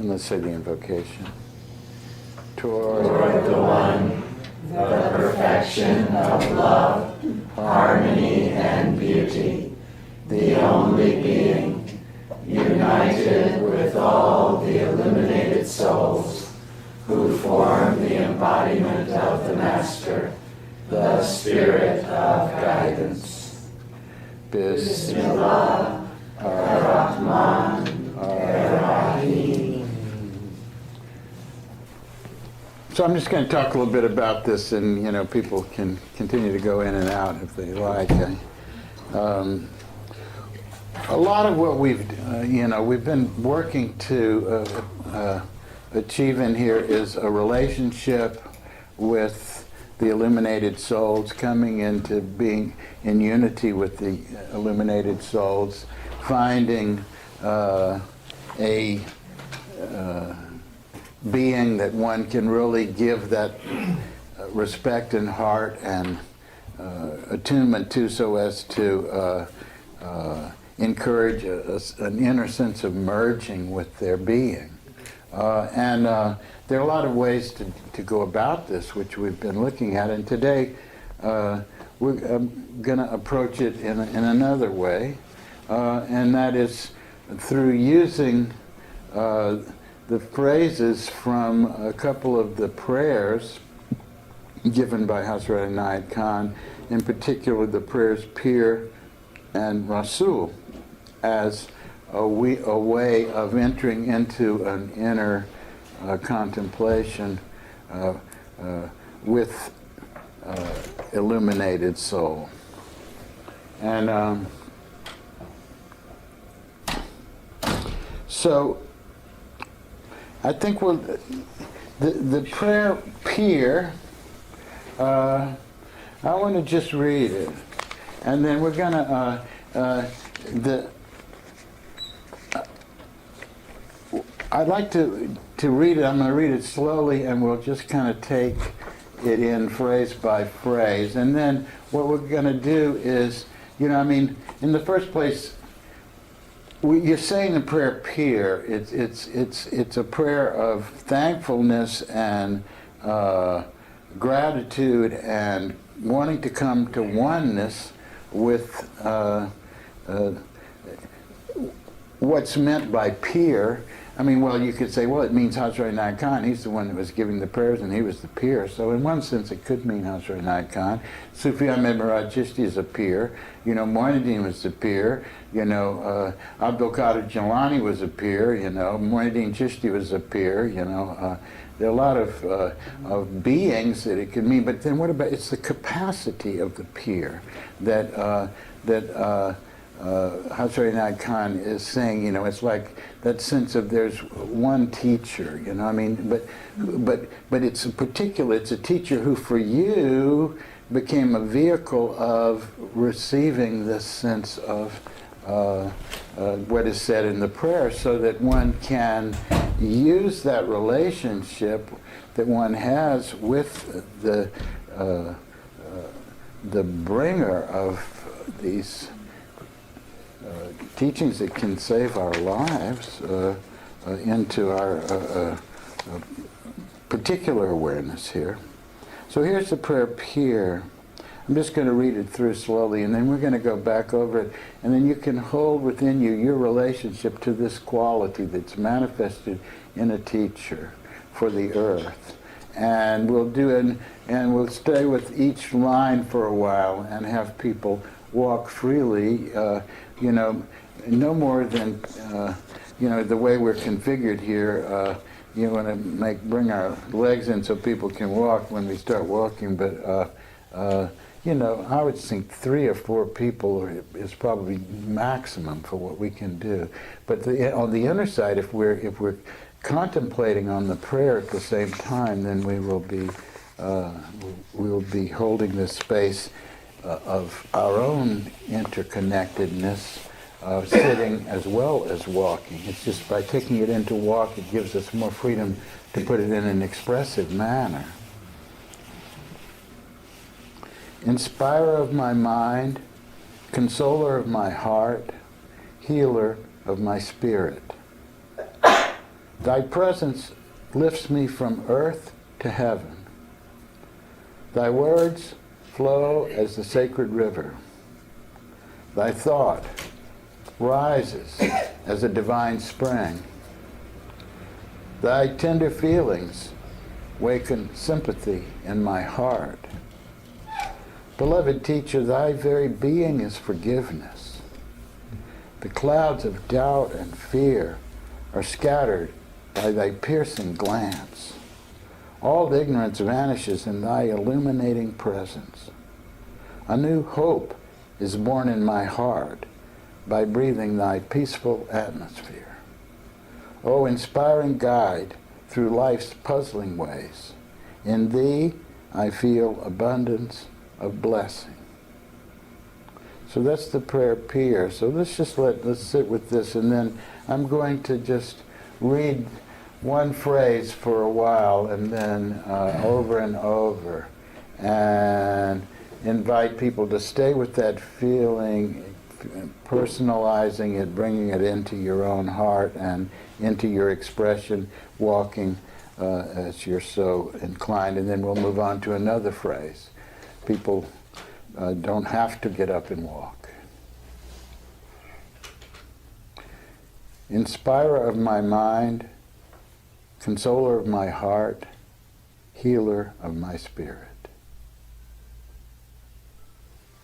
And let's say the invocation. Toward the One, the perfection of love, harmony, and beauty, the only being, united with all the illuminated souls who form the embodiment of the Master, the Spirit of guidance. Bismillah, ar-Rahman, ar-Rahim. So I'm just going to talk a little bit about this, and people can continue to go in and out if they like. A lot of what we've been working to achieve in here is a relationship with the illuminated souls, coming into being in unity with the illuminated souls, finding a being that one can really give that respect and heart and attunement to, so as to encourage an inner sense of merging with their being. And there are a lot of ways to go about this, which we've been looking at, and today we're going to approach it in another way, and that is through using the phrases from a couple of the prayers given by Hazrat Inayat Khan, in particular the prayers Pir and Rasul, as a way of entering into an inner contemplation with illuminated soul. And so I think the prayer Pir, I want to just read it, and then we're going to I'd like to read it. I'm going to read it slowly, and we'll just kind of take it in phrase by phrase. And then what we're going to do is, in the first place, you're saying the prayer Pir. It's a prayer of thankfulness and gratitude and wanting to come to oneness with what's meant by Pir. You could say, well, it means Hazrat Inayat Khan. He's the one that was giving the prayers, and he was the Pir. So in one sense, it could mean Hazrat Inayat Khan. Sufi Ahmed Murad Chishti is a Pir. Moinuddin was a Pir. Abdul Qadir Jilani was a Pir. Moinuddin Chishti was a Pir. There are a lot of beings that it could mean. But then what about, it's the capacity of the Pir that Hazrat Inayat Khan is saying, it's like that sense of there's one teacher, but it's a teacher who for you became a vehicle of receiving this sense of what is said in the prayer, so that one can use that relationship that one has with the bringer of these teachings that can save our lives into our particular awareness here. So here's the prayer Pir. I'm just going to read it through slowly, and then we're going to go back over it, and then you can hold within you your relationship to this quality that's manifested in a teacher for the earth. And we'll do it, and we'll stay with each line for a while and have people walk freely, no more than, the way we're configured here, you want to bring our legs in so people can walk when we start walking, but, I would think 3 or 4 people is probably maximum for what we can do. But on the inner side, if we're contemplating on the prayer at the same time, then we will be holding this space of our own interconnectedness, sitting as well as walking. It's just by taking it into walk, it gives us more freedom to put it in an expressive manner. Inspirer of my mind, consoler of my heart, healer of my spirit. Thy presence lifts me from earth to heaven. Thy words flow as the sacred river. Thy thought rises as a divine spring. Thy tender feelings waken sympathy in my heart. Beloved teacher, thy very being is forgiveness. The clouds of doubt and fear are scattered by thy piercing glance. All ignorance vanishes in thy illuminating presence. A new hope is born in my heart by breathing thy peaceful atmosphere. O inspiring guide through life's puzzling ways, in thee I feel abundance of blessing. So that's the prayer Pier. So let's sit with this, and then I'm going to just read one phrase for a while, and then over and over, and invite people to stay with that feeling, personalizing it, bringing it into your own heart and into your expression, walking as you're so inclined, and then we'll move on to another phrase. People don't have to get up and walk. Inspirer of my mind, consoler of my heart, healer of my spirit.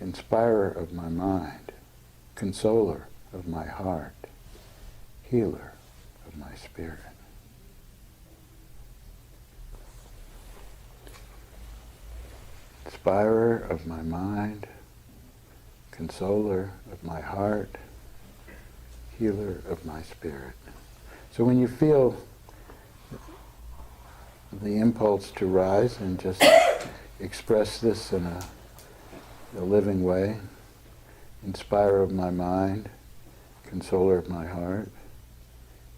Inspirer of my mind, consoler of my heart, healer of my spirit. Inspirer of my mind, consoler of my heart, healer of my spirit. So when you feel the impulse to rise and just express this in a living way, inspirer of my mind, consoler of my heart,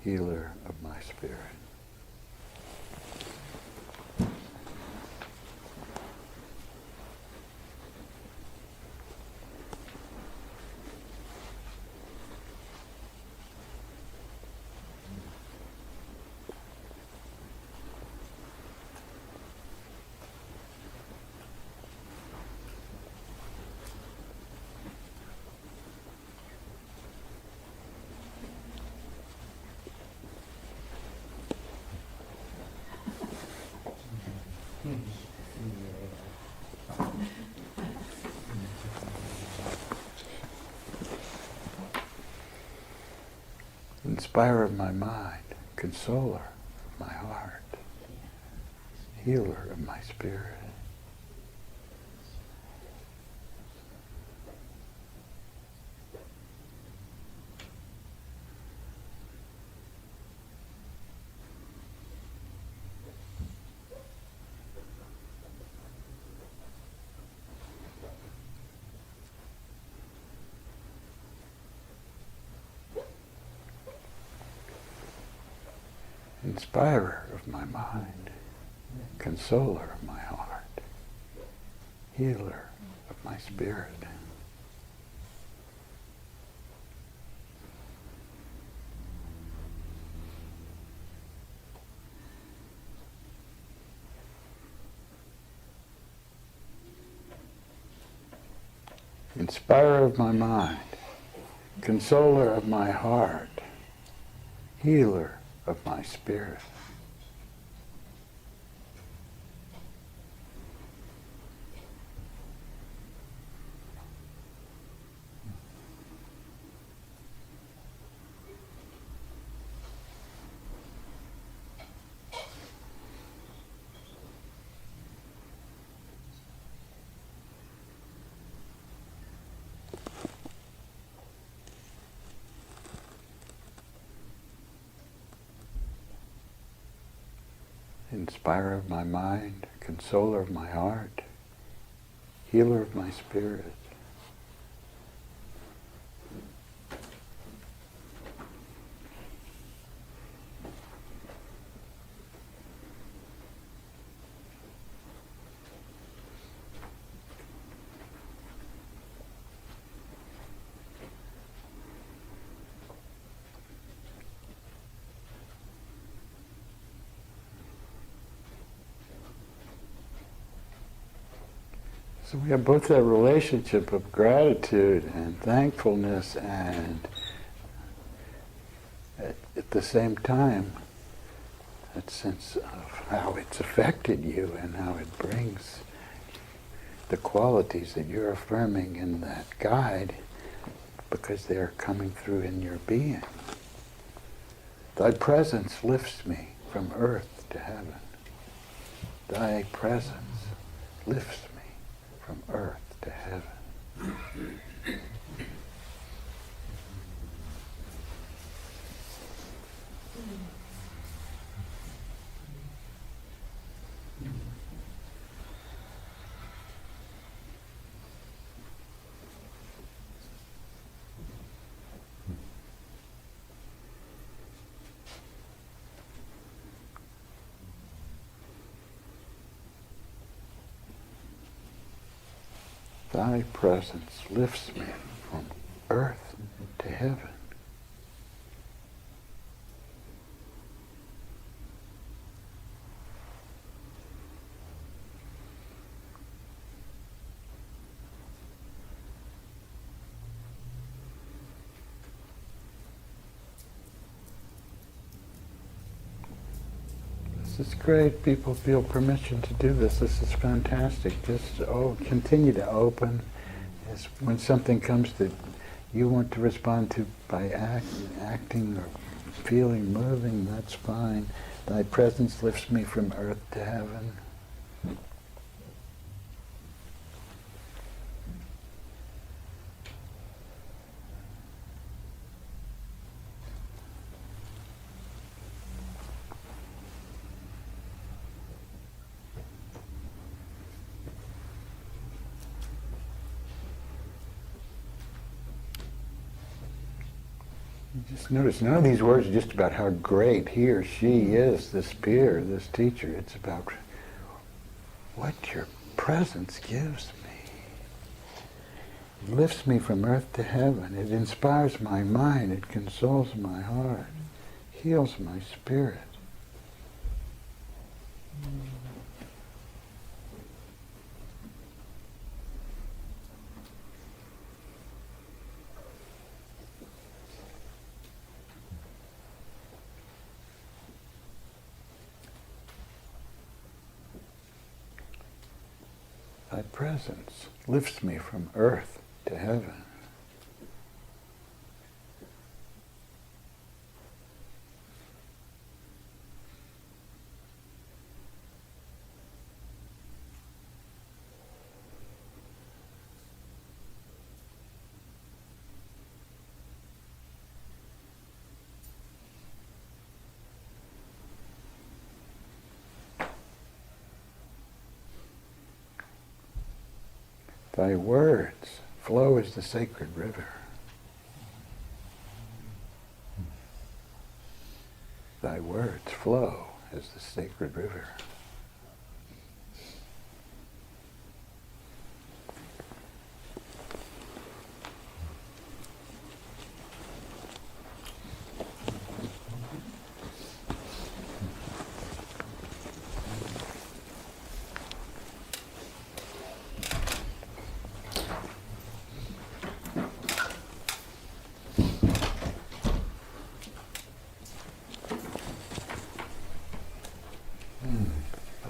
healer of my spirit. Inspirer of my mind, consoler of my heart, healer of my spirit. Inspirer of my mind, consoler of my heart, healer of my spirit. Inspirer of my mind, consoler of my heart, healer of my spirit. Inspirer of my mind, consoler of my heart, healer of my spirit. So we have both that relationship of gratitude and thankfulness, and at the same time, that sense of how it's affected you and how it brings the qualities that you're affirming in that guide, because they're coming through in your being. Thy presence lifts me from earth to heaven. Thy presence lifts me from earth to heaven. Thy presence lifts me from earth to heaven. This is great. People feel permission to do this. This is fantastic. Just continue to open. As when something comes that you want to respond to by acting or feeling, moving, that's fine. Thy presence lifts me from earth to heaven. Just notice, none of these words are just about how great he or she is, this peer, this teacher. It's about what your presence gives me. It lifts me from earth to heaven. It inspires my mind. It consoles my heart. Heals my spirit. Thy presence lifts me from earth to heaven. Thy words flow as the sacred river. Thy words flow as the sacred river.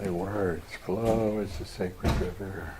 Thy words flow as the sacred river.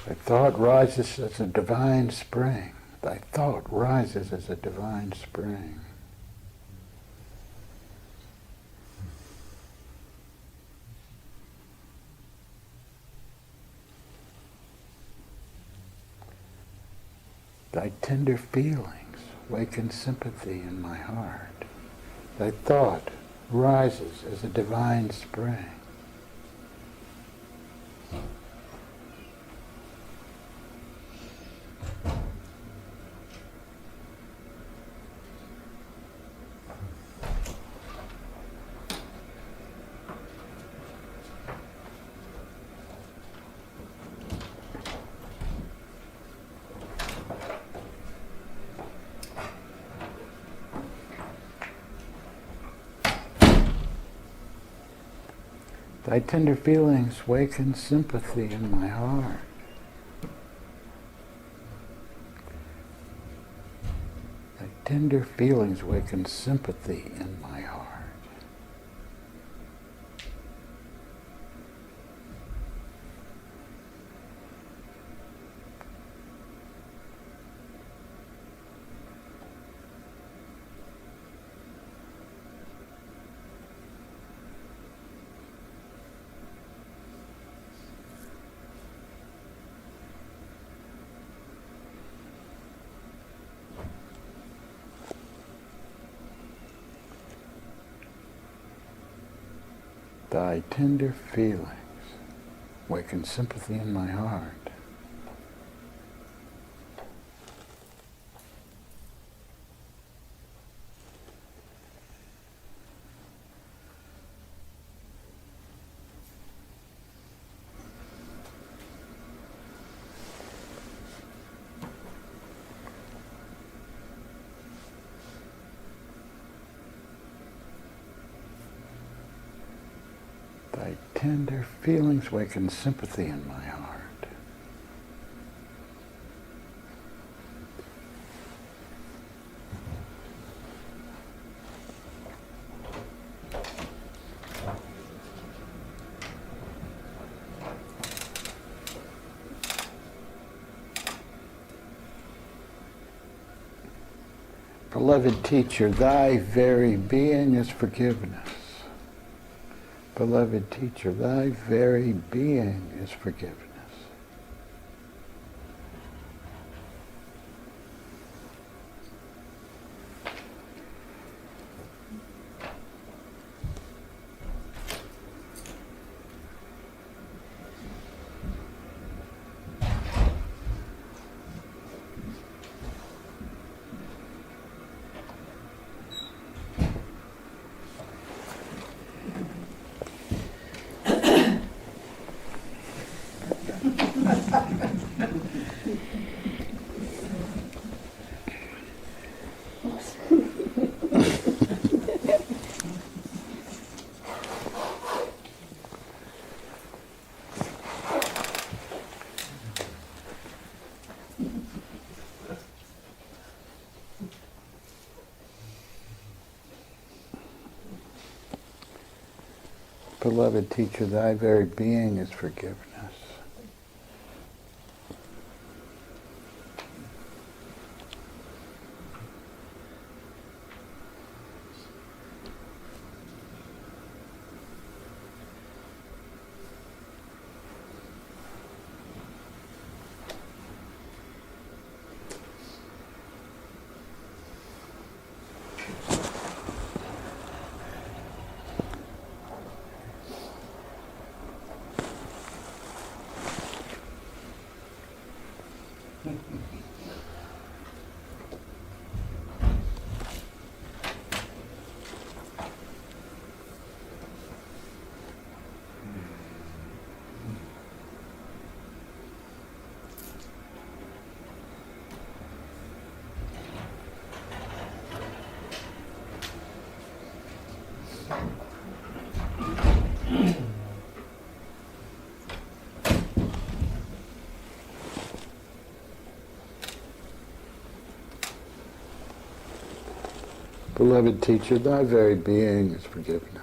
Thy thought rises as a divine spring. Thy thought rises as a divine spring. Thy tender feelings waken sympathy in my heart. Thy thought rises as a divine spring. Thy tender feelings waken sympathy in my heart. Thy tender feelings waken sympathy in my heart. Thy tender feelings waken sympathy in my heart. Thy tender feelings waken sympathy in my heart. Beloved teacher, thy very being is forgiveness. Beloved teacher, thy very being is forgiveness. Beloved teacher, thy very being is forgiveness. Beloved teacher, thy very being is forgiveness.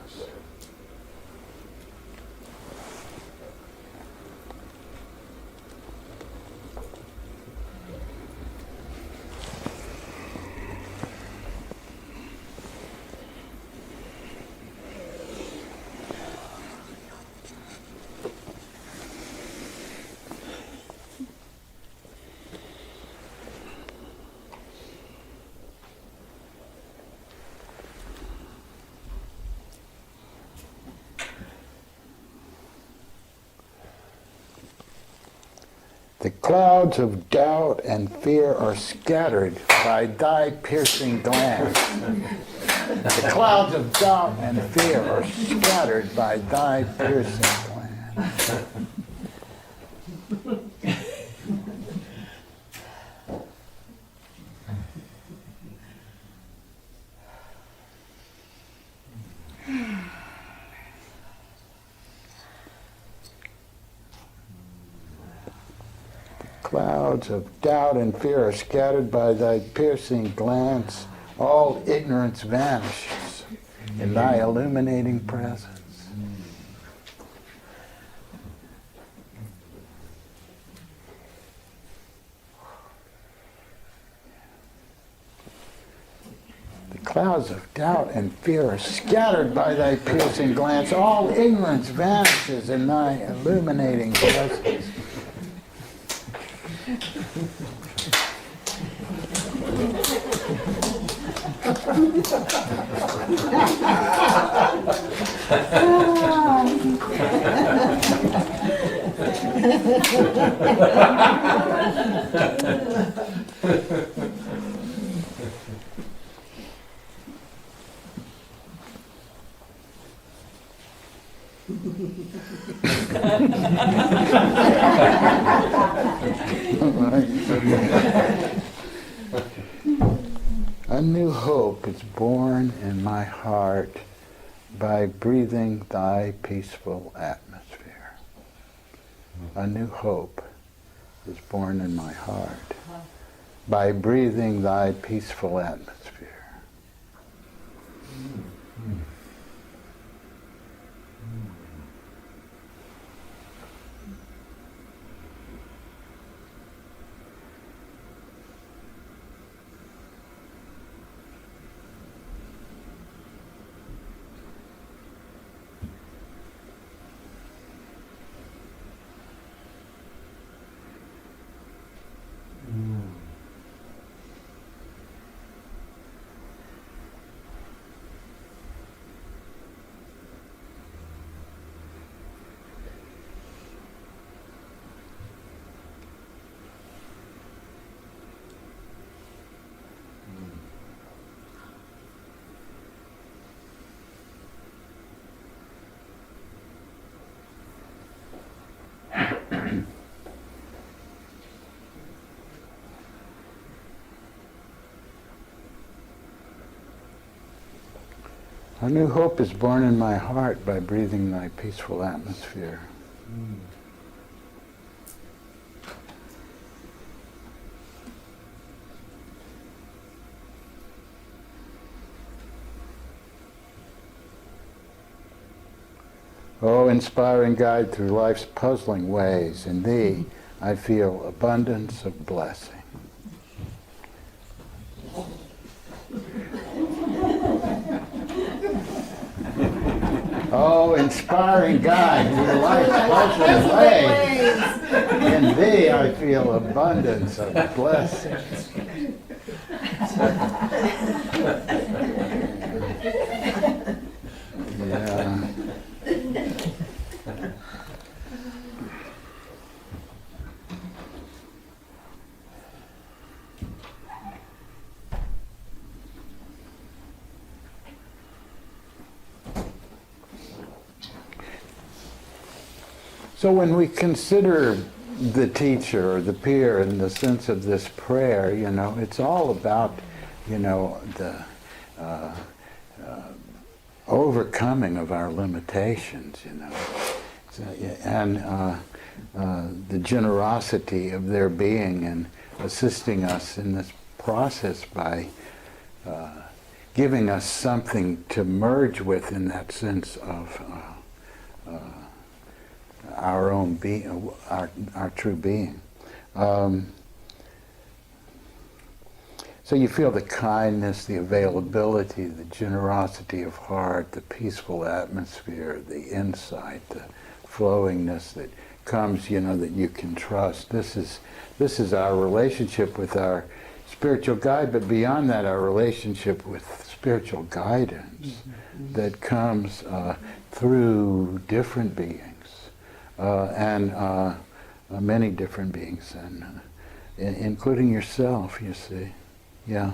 The clouds of doubt and fear are scattered by thy piercing glance. The clouds of doubt and fear are scattered by thy piercing glance. clouds of doubt and fear are scattered by thy piercing glance. All ignorance vanishes in thy illuminating presence. The clouds of doubt and fear are scattered by thy piercing glance. All ignorance vanishes in thy illuminating presence. A new hope is born in my heart by breathing thy peaceful atmosphere. A new hope is born in my heart by breathing thy peaceful atmosphere. A new hope is born in my heart by breathing thy peaceful atmosphere. O inspiring guide through life's puzzling ways, in thee I feel abundance of blessing. Oh, inspiring guide through life's puzzling ways, in thee I feel abundance of blessing. Yeah. So when we consider the teacher or the peer in the sense of this prayer, you know, it's all about, you know, the overcoming of our limitations, you know, and the generosity of their being and assisting us in this process by giving us something to merge with in that sense of our own being, our true being. So you feel the kindness, the availability, the generosity of heart, the peaceful atmosphere, the insight, the flowingness that comes, you know, that you can trust. This is our relationship with our spiritual guide, but beyond that, our relationship with spiritual guidance that comes through different beings. And many different beings, and including yourself, you see. Yeah.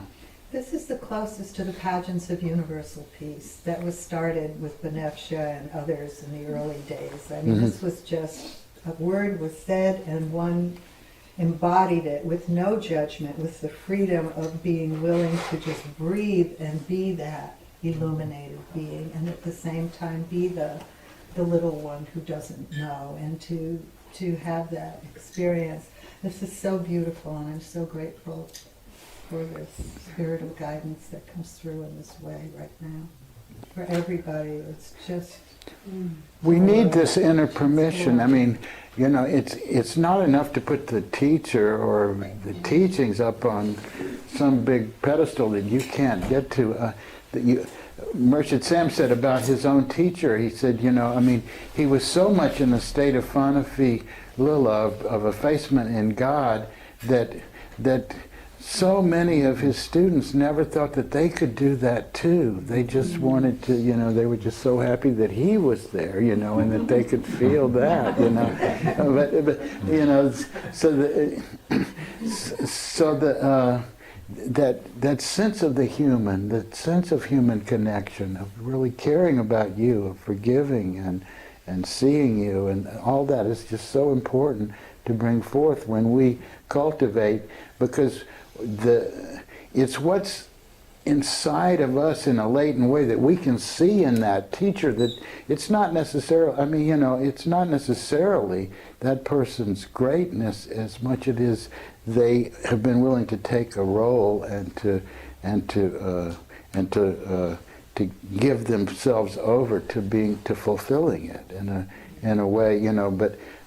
This is the closest to the pageants of universal peace that was started with Benefcia and others in the early days. I mean, this was just, a word was said and one embodied it with no judgment, with the freedom of being willing to just breathe and be that illuminated being, and at the same time be the little one who doesn't know, and to have that experience. This is so beautiful, and I'm so grateful for this spiritual guidance that comes through in this way right now. For everybody, it's just... We need this inner permission. I mean, you know, it's not enough to put the teacher or the teachings up on some big pedestal that you can't get to. Murshid Sam said about his own teacher, he said, you know, I mean, he was so much in a state of fanafi lila, of effacement in God, that so many of his students never thought that they could do that too. They just wanted to, you know, they were just so happy that he was there, you know, and that they could feel that, you know. But you know, that sense of the human, that sense of human connection, of really caring about you, of forgiving and seeing you, and all that is just so important to bring forth when we cultivate, because it's what's inside of us in a latent way that we can see in that teacher, that it's not necessarily, I mean, you know, it's not necessarily that person's greatness as much as it is they have been willing to take a role and to give themselves over to fulfilling it in a way, you know,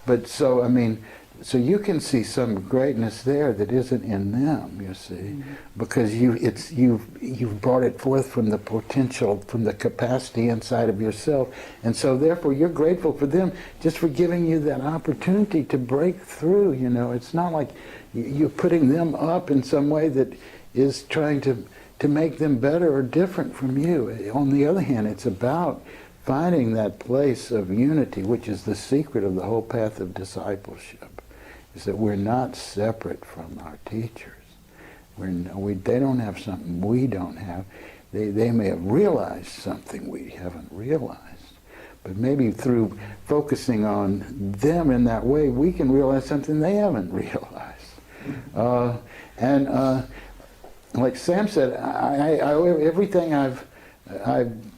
but so, I mean, so you can see some greatness there that isn't in them, you see, because you've brought it forth from the potential, from the capacity inside of yourself, and so therefore you're grateful for them just for giving you that opportunity to break through. You know, it's not like you're putting them up in some way that is trying to make them better or different from you. On the other hand, it's about finding that place of unity, which is the secret of the whole path of discipleship. Is that we're not separate from our teachers. They don't have something we don't have. They may have realized something we haven't realized. But maybe through focusing on them in that way, we can realize something they haven't realized. Like Sam said, everything I've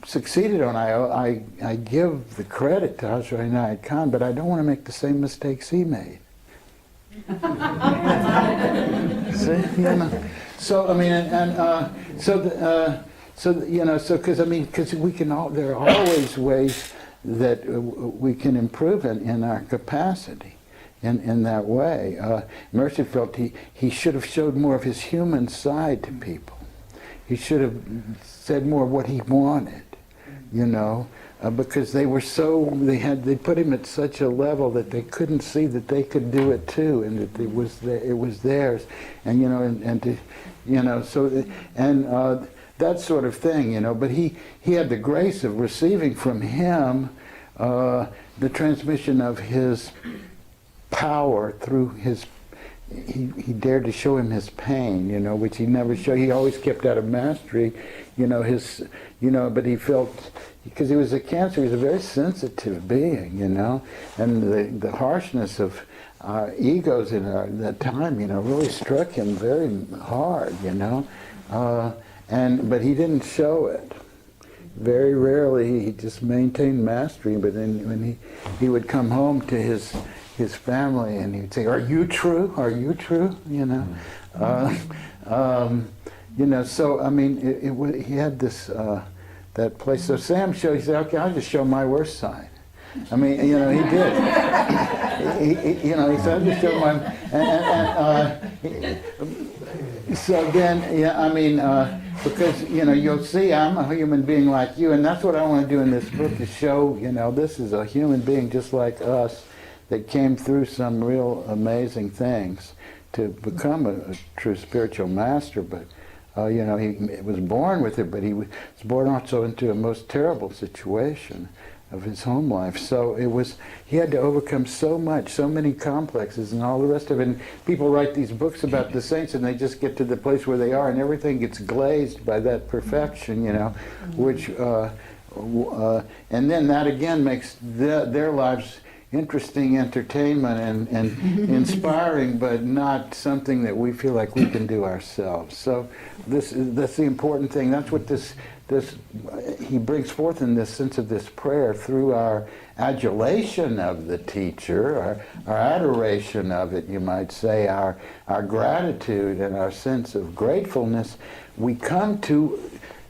succeeded on, I give the credit to Hazrat Inayat Khan, but I don't want to make the same mistakes he made. See, you know. So I mean, because we can there are always ways that we can improve in our capacity in that way. Murshid felt he should have showed more of his human side to people. He should have said more of what he wanted, you know. Because they were they put him at such a level that they couldn't see that they could do it too, and that it was theirs, and you know, and to, you know, so that sort of thing, you know. But he had the grace of receiving from him the transmission of his power through his. He dared to show him his pain, you know, which he never showed. He always kept out of mastery, you know, but he felt, because he was a Cancer, he was a very sensitive being, you know, and the harshness of egos in that time, you know, really struck him very hard, you know, but he didn't show it. Very rarely he just maintained mastery, but then when he would come home to his family, and he'd say, "Are you true? Are you true?" You know, you know. So I mean, he had this that place. So Sam showed. He said, "Okay, I'll just show my worst side." I mean, you know, he did. You know, he said, "I'll just show my." So then, yeah, I mean, because you know, you'll see, I'm a human being like you, and that's what I want to do in this book, is show, you know, this is a human being just like us, that came through some real amazing things to become a true spiritual master. But you know, he was born with it, but he was born also into a most terrible situation of his home life. So he had to overcome so much, so many complexes and all the rest of it. And people write these books about the saints, and they just get to the place where they are, and everything gets glazed by that perfection, you know, which and then that again makes their lives interesting entertainment and inspiring, but not something that we feel like we can do ourselves. So that's the important thing. That's what this he brings forth in this sense of this prayer through our adulation of the teacher, our adoration of it, you might say, our gratitude and our sense of gratefulness. We come to,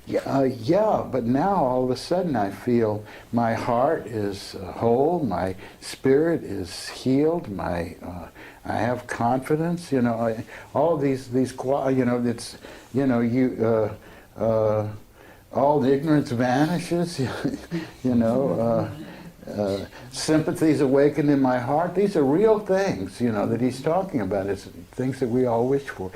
but now all of a sudden I feel my heart is whole, my spirit is healed, I have confidence, all these it's, all the ignorance vanishes, sympathy's awakened in my heart. These are real things, that he's talking about. It's things that we all wish for.